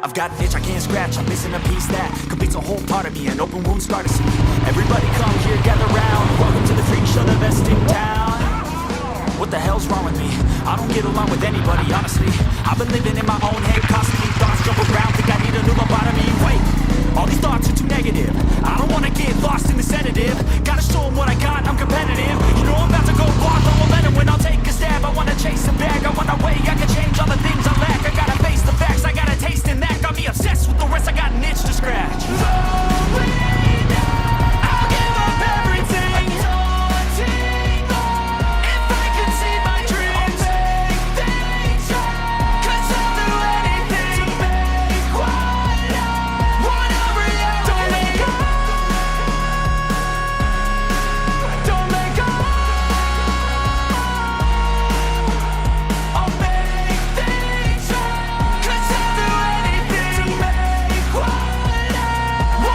I've got an itch I can't scratch, I'm missing a piece that completes a whole part of me, an open wound scar to see. Everybody come here, gather round, welcome to the freak show, the best in town. What the hell's wrong with me? I don't get along with anybody, honestly. I've been living in my own head, constantly thoughts jump around, think I need a new lobotomy. Wait, all these thoughts are too negative. I don't wanna get lost in the sedative. Gotta show them what I got, I'm competitive. You know I'm about to go far, throw a letter when I'll take a stab. I wanna chase a bag, I wanna weigh, I can change all the things I lack. I gotta face the facts, I got a taste in that. Got me obsessed with the rest, I got an itch to scratch. I'll give up everything. If I could see my dreams, cause I'll do anything to make one a reality. Don't let go. Don't let go. I'll make things right, cause I'll do anything to make one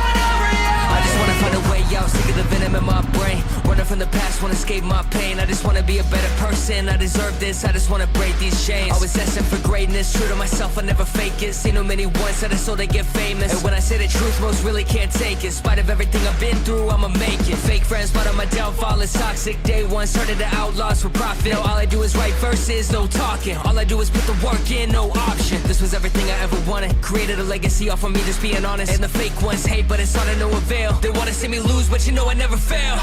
a reality. I just wanna find a way out, sick of the venom in my brain. Running from the past, wanna escape my pain. I just wanna be a better person, I deserve this. I just wanna break these chains. Always asking for greatness, true to myself, I never fake it. Seen too many ones that I so they get famous. And when I say the truth, most really can't take it. In spite of everything I've been through, I'ma make it. Fake friends, but on my downfall is toxic. Day one, started to outlaws for profit. Now all I do is write verses, no talking. All I do is put the work in, no option. This was everything I ever wanted. Created a legacy off of me just being honest. And the fake ones hate, but it's all to no avail. They wanna see me lose, but you know I never fail.